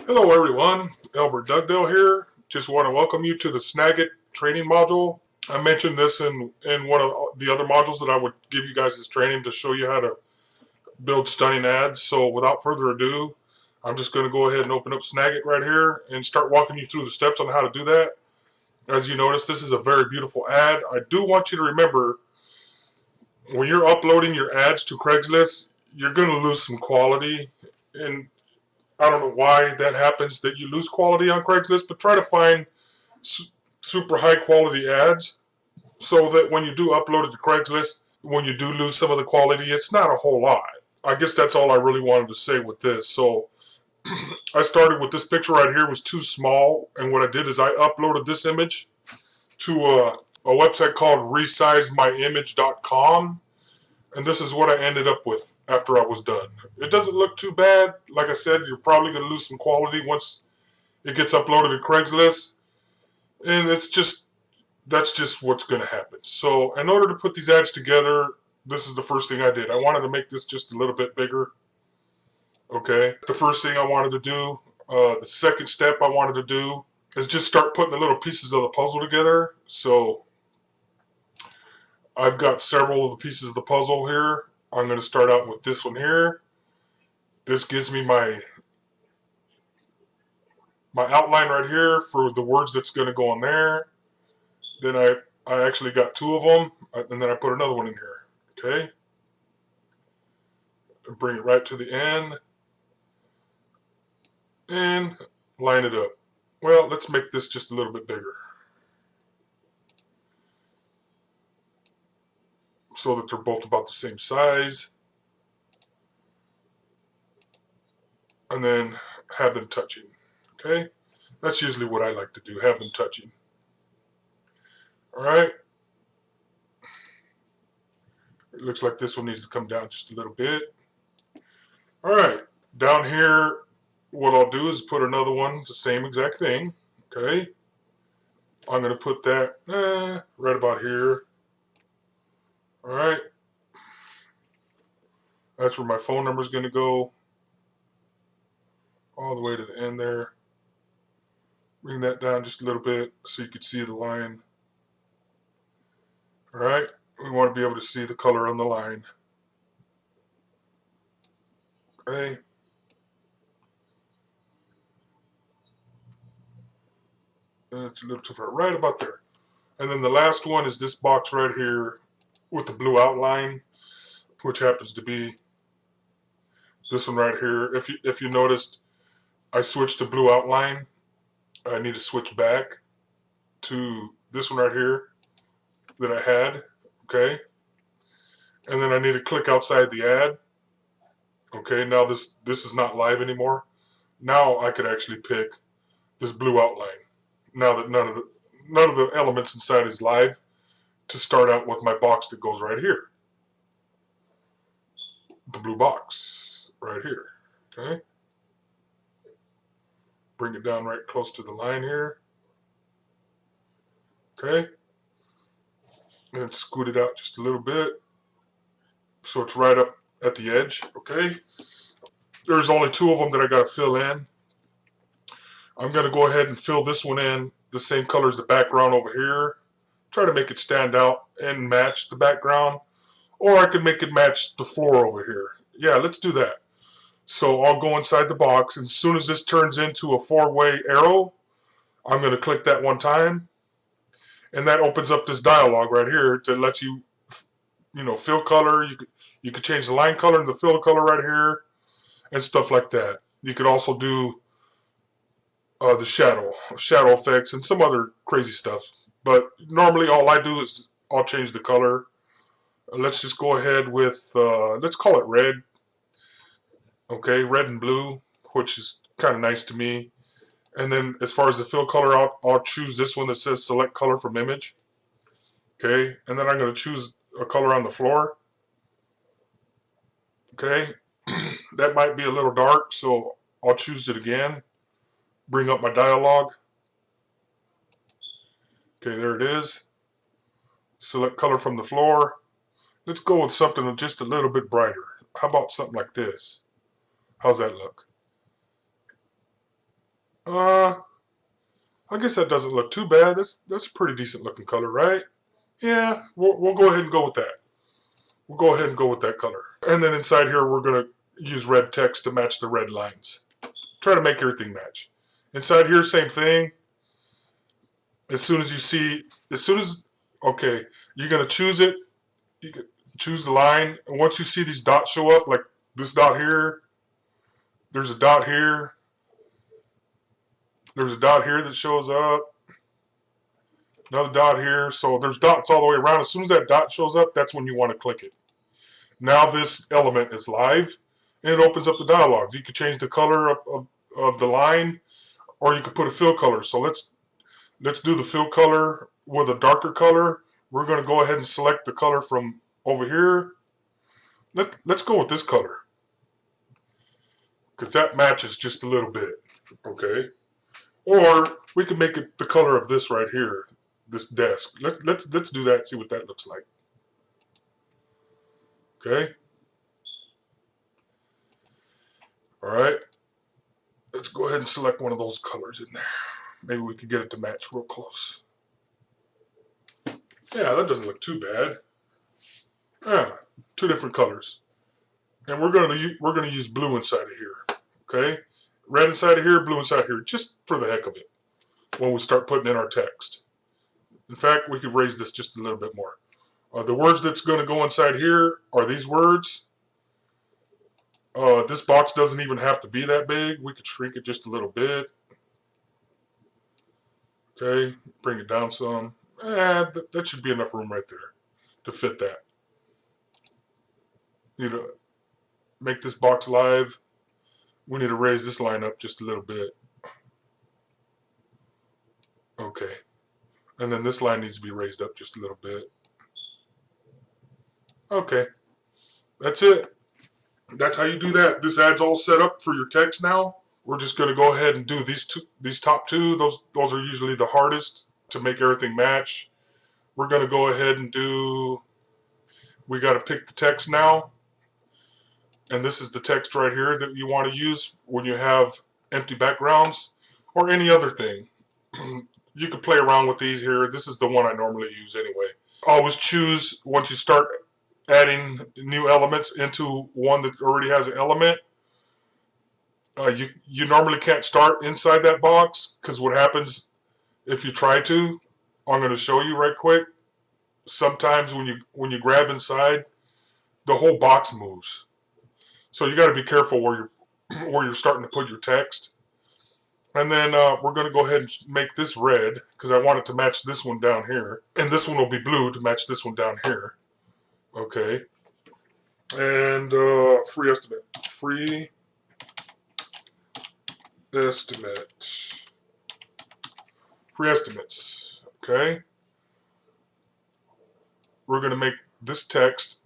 Hello everyone, Albert Dugdale here. Just want to welcome you to the Snagit training module. I mentioned this in one of the other modules that I would give you guys this training to show you how to build stunning ads. So without further ado, I'm just going to go ahead and open up Snagit right here and start walking you through the steps on how to do that. As you notice, this is a very beautiful ad. I do want you to remember, when you're uploading your ads to Craigslist, you're going to lose some quality, and I don't know why that happens, that you lose quality on Craigslist, but try to find super high quality ads so that when you do upload it to Craigslist, when you do lose some of the quality, it's not a whole lot. I guess that's all I really wanted to say with this. So I started with this picture right here. It was too small, and what I did is I uploaded this image to a website called resizemyimage.com. And this is what I ended up with after I was done. It doesn't look too bad. Like I said, you're probably going to lose some quality once it gets uploaded to Craigslist. And that's just what's going to happen. So in order to put these ads together, this is the first thing I did. I wanted to make this just a little bit bigger. Okay. The first thing I wanted to do, the second step I wanted to do is just start putting the little pieces of the puzzle together. So I've got several of the pieces of the puzzle here. I'm going to start out with this one here. This gives me my outline right here for the words that's going to go on there. Then I actually got two of them, and then I put another one in here. Okay? And bring it right to the end. And line it up. Well, let's make this just a little bit bigger, so that they're both about the same size. And then have them touching. Okay? That's usually what I like to do, have them touching. Alright? It looks like this one needs to come down just a little bit. Alright, down here, what I'll do is put another one, the same exact thing. Okay? I'm going to put that right about here. Alright? That's where my phone number is going to go. All the way to the end there. Bring that down just a little bit so you can see the line. Alright? We want to be able to see the color on the line. Okay? It's a little too far. Right about there. And then the last one is this box right here with the blue outline, which happens to be this one right here. If you noticed, I switched to blue outline. I need to switch back to this one right here that I had. Okay? And then I need to click outside the ad. Okay, now this is not live anymore. Now I could actually pick this blue outline. Now that none of the elements inside is live, to start out with my box that goes right here. The blue box right here. Okay? Bring it down right close to the line here. Okay? And scoot it out just a little bit so it's right up at the edge. Okay? There's only two of them that I got to fill in. I'm going to go ahead and fill this one in the same color as the background over here. Try to make it stand out and match the background. Or I could make it match the floor over here. Yeah, let's do that. So I'll go inside the box, and as soon as this turns into a four-way arrow, I'm going to click that one time, and that opens up this dialog right here to let you, fill color. You could change the line color and the fill color right here, and stuff like that. You could also do the shadow effects and some other crazy stuff. But normally all I do is I'll change the color. Let's just go ahead with, let's call it red. Okay, red and blue, which is kind of nice to me. And then as far as the fill color, I'll choose this one that says select color from image. Okay, and then I'm going to choose a color on the floor. Okay, that might be a little dark, so I'll choose it again. Bring up my dialog. Okay, there it is. Select color from the floor. Let's go with something just a little bit brighter. How about something like this? How's that look? I guess that doesn't look too bad. That's a pretty decent looking color, right? Yeah, we'll go ahead and go with that. We'll go ahead and go with that color. And then inside here, we're going to use red text to match the red lines. Try to make everything match. Inside here, same thing. As soon as, okay, you're going to choose it. You can choose the line. And once you see these dots show up, like this dot here, there's a dot here. There's a dot here that shows up. Another dot here. So there's dots all the way around. As soon as that dot shows up, that's when you want to click it. Now this element is live, and it opens up the dialog. You can change the color of the line, or you can put a fill color. So let's do the fill color with a darker color. We're going to go ahead and select the color from over here. Let's go with this color, because that matches just a little bit. Okay. Or we can make it the color of this right here, this desk. Let's do that and see what that looks like. Okay. All right. Let's go ahead and select one of those colors in there. Maybe we can get it to match real close. Yeah, that doesn't look too bad. Yeah, two different colors. And we're gonna use blue inside of here. Okay? Red inside of here, blue inside of here, just for the heck of it, when we start putting in our text. In fact, we could raise this just a little bit more. The words that's going to go inside here are these words. This box doesn't even have to be that big. We could shrink it just a little bit. Okay, bring it down some. That should be enough room right there to fit that. You know, make this box live. We need to raise this line up just a little bit. Okay. And then this line needs to be raised up just a little bit. Okay. That's it. That's how you do that. This ad's all set up for your text now. We're just going to go ahead and do these top two. Those are usually the hardest to make everything match. We're going to go ahead and do, we got to pick the text now. And this is the text right here that you want to use when you have empty backgrounds or any other thing. You can play around with these here. This is the one I normally use anyway. Always choose, once you start adding new elements into one that already has an element, you normally can't start inside that box, because what happens if you try to, I'm going to show you right quick. Sometimes when you grab inside, the whole box moves. So you got to be careful where you're starting to put your text. And then we're going to go ahead and make this red, because I want it to match this one down here. And this one will be blue to match this one down here. Okay. And free estimate. Free estimate. Free estimates. Okay. We're going to make this text,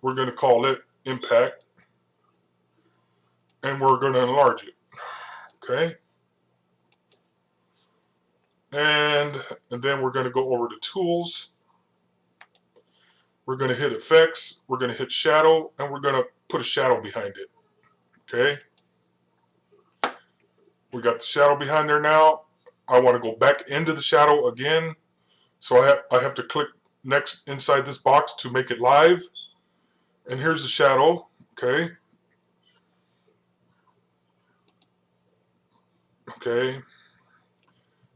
we're going to call it impact. And we're going to enlarge it. Okay. And then we're going to go over to tools. We're going to hit effects. We're going to hit shadow, and we're going to put a shadow behind it. Okay. We got the shadow behind there now. I want to go back into the shadow again. So I have to click next inside this box to make it live. And here's the shadow. Okay. Okay.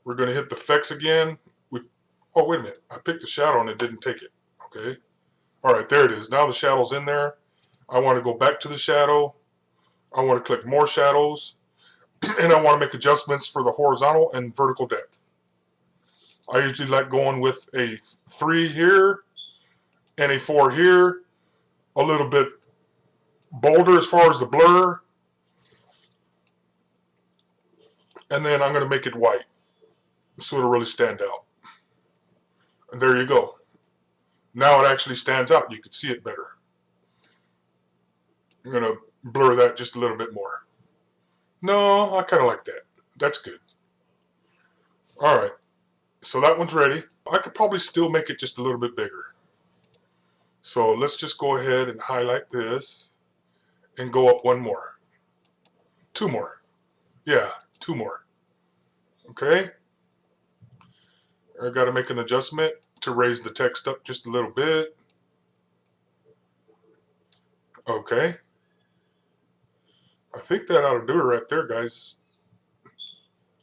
We're going to hit the effects again. Oh, wait a minute. I picked the shadow and it didn't take it. Okay. All right, there it is. Now the shadow's in there. I want to go back to the shadow. I want to click more shadows. And I want to make adjustments for the horizontal and vertical depth. I usually like going with a 3 here and a 4 here. A little bit bolder as far as the blur. And then I'm going to make it white so it'll really stand out. And there you go. Now it actually stands out. You can see it better. I'm going to blur that just a little bit more. No, I kind of like that. That's good. All right. So that one's ready. I could probably still make it just a little bit bigger. So let's just go ahead and highlight this and go up one more. 2 more. Yeah, 2 more. Okay, I got to make an adjustment to raise the text up just a little bit. Okay, I think that ought to do it right there, guys.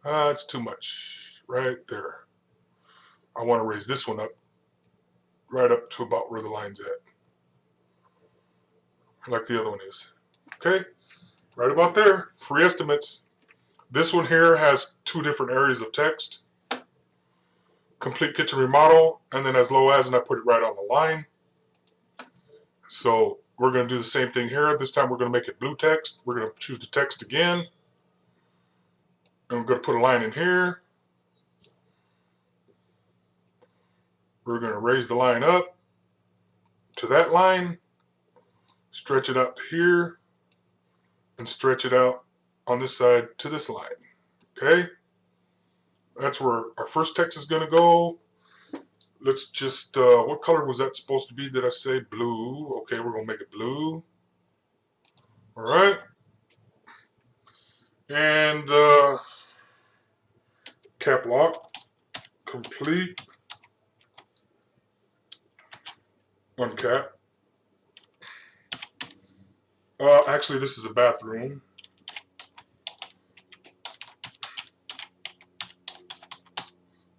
It's too much right there. I want to raise this one up right up to about where the line's at, like the other one is. Okay, right about there. Free estimates. This one here has two different areas of text. Complete kitchen remodel, and then as low as, and I put it right on the line. So we're going to do the same thing here. This time we're going to make it blue text. We're going to choose the text again. And we're going to put a line in here. We're going to raise the line up to that line, stretch it out to here, and stretch it out on this side to this line. Okay? That's where our first text is going to go. Let's just, what color was that supposed to be? Did I say blue? Okay, we're going to make it blue. All right. And cap lock, complete, uncap. Actually, this is a bathroom.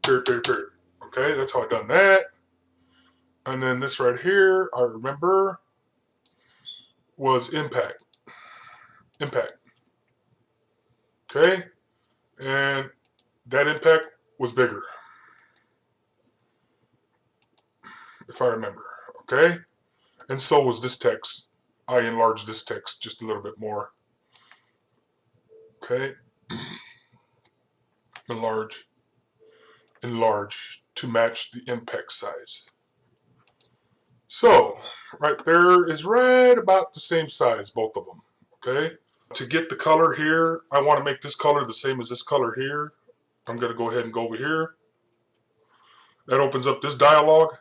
Period. Okay, that's how I done that. And then this right here, I remember, was impact. Okay, and that impact was bigger, if I remember. Okay, and so was this text. I enlarged this text just a little bit more. Okay, enlarge to match the impact size. So right there is right about the same size, both of them. Okay, to get the color here, I want to make this color the same as this color here. I'm going to go ahead and go over here. That opens up this dialog.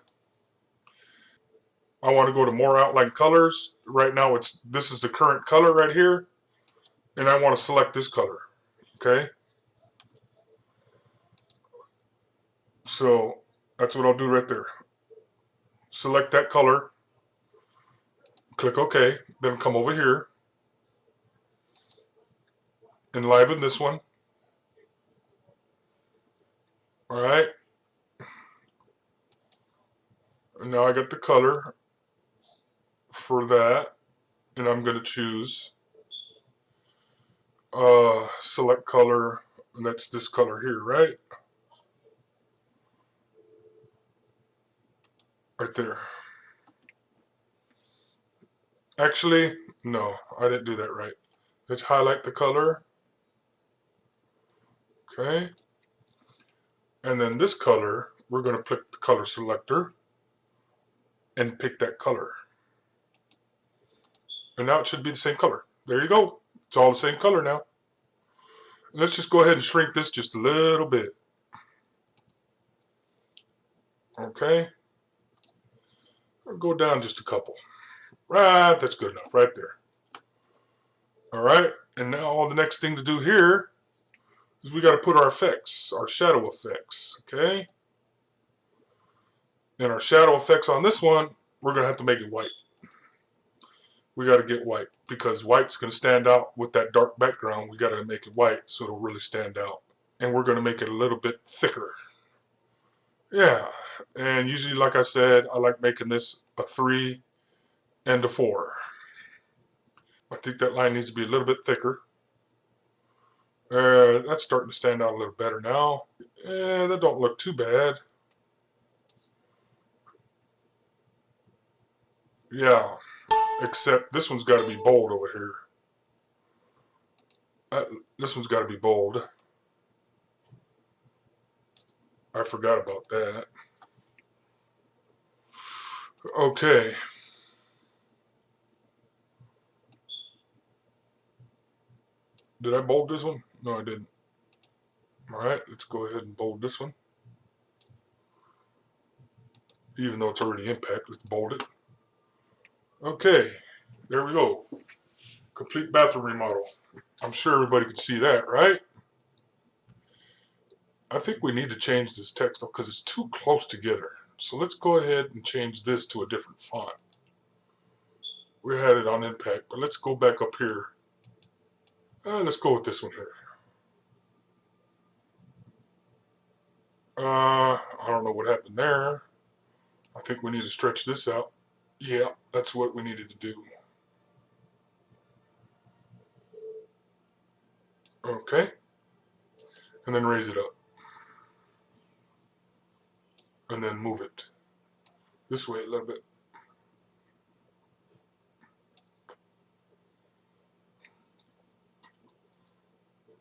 I want to go to more outline colors. Right now this is the current color right here, and I want to select this color. Okay, so that's what I'll do right there. Select that color, click OK, then come over here, enliven this one. All right, and now I got the color for that, and I'm going to choose select color, and that's this color here, right there. Actually, no, I didn't do that right. Let's highlight the color. Okay, and then this color, we're going to click the color selector and pick that color, and now it should be the same color. There you go, it's all the same color now. Let's just go ahead and shrink this just a little bit. Okay, I'll go down just a couple. Right, that's good enough right there. All right, and now the next thing to do here is we got to put our effects, our shadow effects. Okay, and our shadow effects on this one, we're going to have to make it white. We got to get white because white's going to stand out with that dark background. We got to make it white so it'll really stand out. And we're going to make it a little bit thicker. Yeah, and usually, like I said, I like making this a 3 and a 4. I think that line needs to be a little bit thicker. That's starting to stand out a little better now. That don't look too bad. Yeah, except this one's got to be bold over here. This one's got to be bold. I forgot about that. Okay. Did I bold this one? No, I didn't. Alright, let's go ahead and bold this one. Even though it's already impact, let's bold it. Okay, there we go. Complete bathroom remodel. I'm sure everybody could see that, right? I think we need to change this text because it's too close together. So let's go ahead and change this to a different font. We had it on impact, but let's go back up here. Let's go with this one here. I don't know what happened there. I think we need to stretch this out. Yeah, that's what we needed to do. Okay. And then raise it up. And then move it this way a little bit.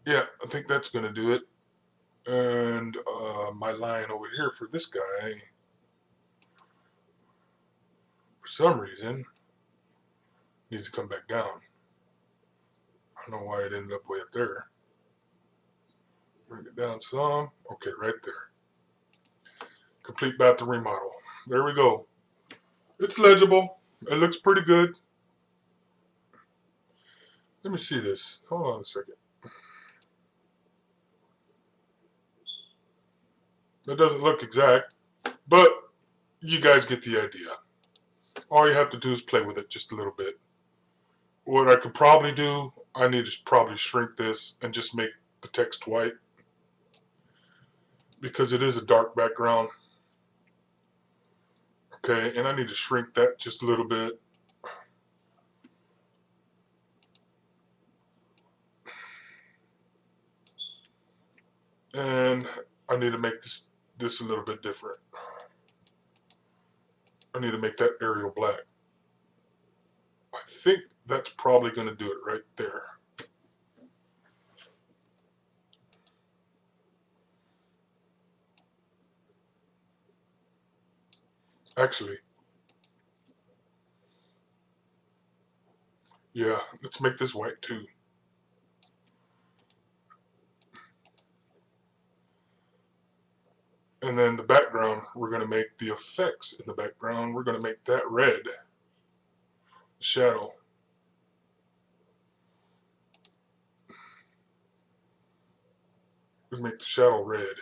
Yeah, I think that's going to do it. And my line over here for this guy, for some reason, needs to come back down. I don't know why it ended up way up there. Bring it down some. Okay, right there. Complete bathroom remodel. There we go. It's legible. It looks pretty good. Let me see this. Hold on a second. That doesn't look exact, but you guys get the idea. All you have to do is play with it just a little bit. What I could probably do, I need to probably shrink this and just make the text white because it is a dark background. Okay, and I need to shrink that just a little bit. And I need to make this a little bit different. I need to make that Arial black. I think that's probably going to do it right there. Actually, yeah, let's make this white too. And then the background, we're going to make the effects in the background. We're going to make that red. Shadow. We make the shadow red.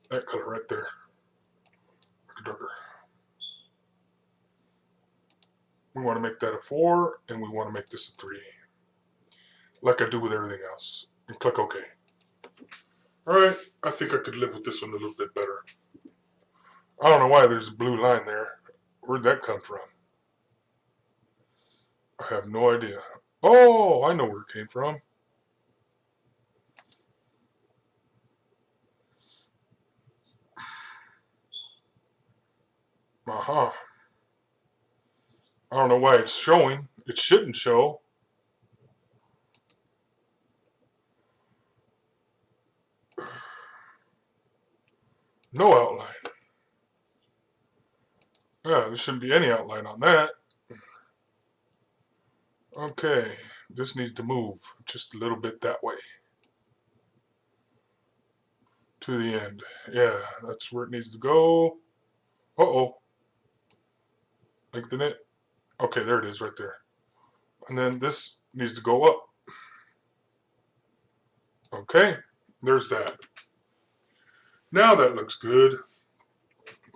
That color right there. Darker. We want to make that a 4, and we want to make this a 3. Like I do with everything else. And click OK. Alright, I think I could live with this one a little bit better. I don't know why there's a blue line there. Where'd that come from? I have no idea. Oh, I know where it came from. Aha. I don't know why it's showing. It shouldn't show. No outline. Yeah, there shouldn't be any outline on that. Okay, this needs to move just a little bit that way. To the end. Yeah, that's where it needs to go. Uh-oh. Lengthen it. Okay, there it is right there. And then this needs to go up. Okay, there's that. Now that looks good.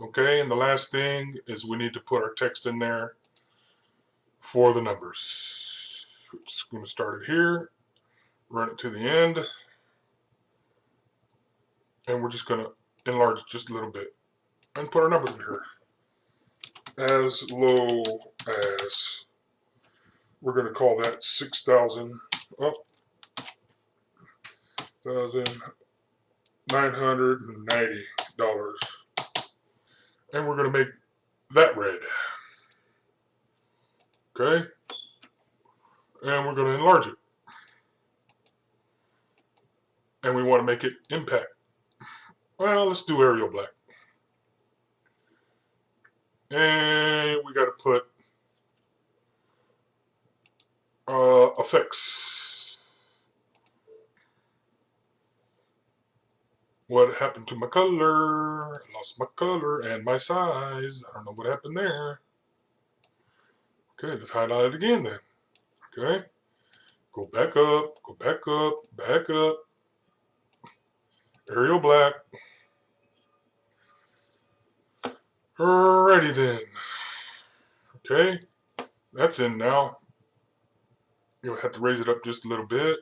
Okay, and the last thing is we need to put our text in there for the numbers. Just going to start it here, run it to the end, and we're just going to enlarge it just a little bit and put our numbers in here. As low as, we're going to call that 6,000, oh, $990. And we're going to make that red. Okay? And we're going to enlarge it. And we want to make it impact. Well, let's do Arial black. And we got to put effects. What happened to my color? I lost my color and my size. I don't know what happened there. Okay, let's highlight it again then. Okay, go back up, back up. Arial black. Alrighty then. Okay, that's in now. You'll have to raise it up just a little bit.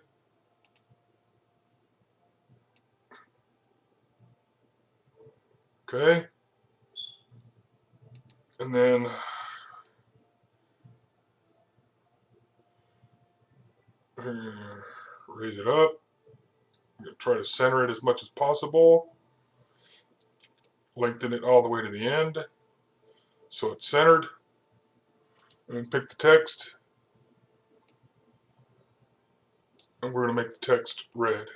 Okay. And then raise it up. Try to center it as much as possible. Lengthen it all the way to the end so it's centered. And pick the text. And we're going to make the text red.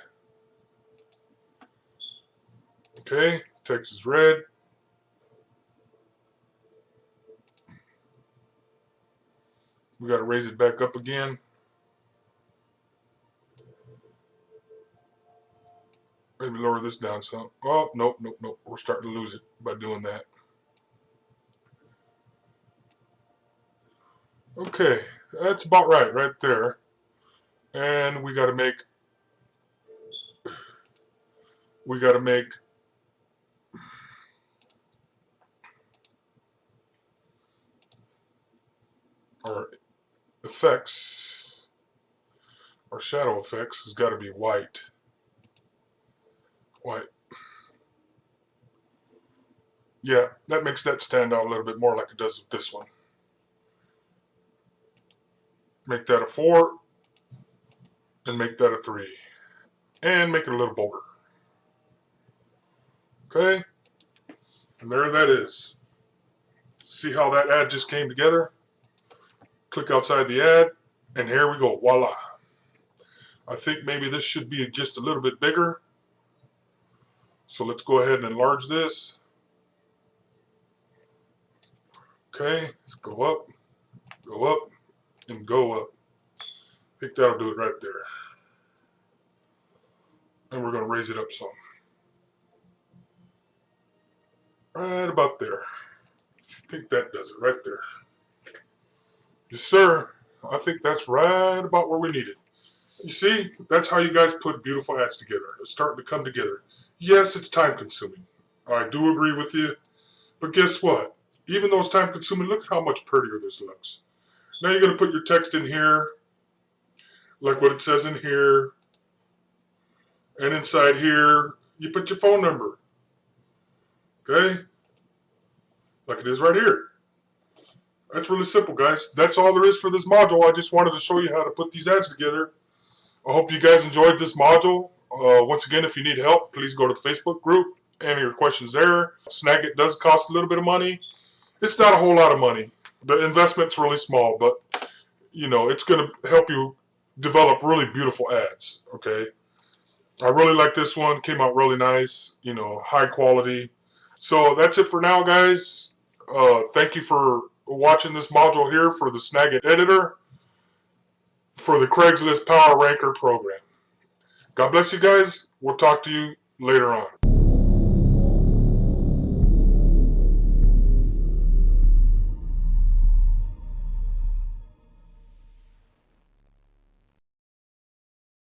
Okay, text is red. We got to raise it back up again. Maybe lower this down some. Oh, nope. We're starting to lose it by doing that. Okay, that's about right there. And we got to make our effects, our shadow effects has got to be white. White. Yeah, that makes that stand out a little bit more like it does with this one. Make that a 4 and make that a 3 and make it a little bolder. Okay, and there that is. See how that ad just came together? Click outside the ad and here we go. Voila. I think maybe this should be just a little bit bigger. So let's go ahead and enlarge this. Okay, let's go up, and go up. I think that'll do it right there. And we're going to raise it up some. Right about there. I think that does it right there. Yes, sir. I think that's right about where we need it. You see, that's how you guys put beautiful ads together. It's starting to come together. Yes, it's time consuming. I do agree with you. But guess what? Even though it's time consuming, look at how much prettier this looks. Now you're going to put your text in here, like what it says in here. And inside here, you put your phone number. Okay? Like it is right here. That's really simple, guys. That's all there is for this module. I just wanted to show you how to put these ads together. I hope you guys enjoyed this module. Once again, if you need help, please go to the Facebook group. Any of your questions there. Snagit does cost a little bit of money. It's not a whole lot of money. The investment's really small, but you know, it's going to help you develop really beautiful ads. Okay? I really like this one. Came out really nice. You know, high quality. So that's it for now, guys. Thank you for watching this module here for the Snagit editor for the Craigslist Power Ranker program. God bless you guys. We'll talk to you later on.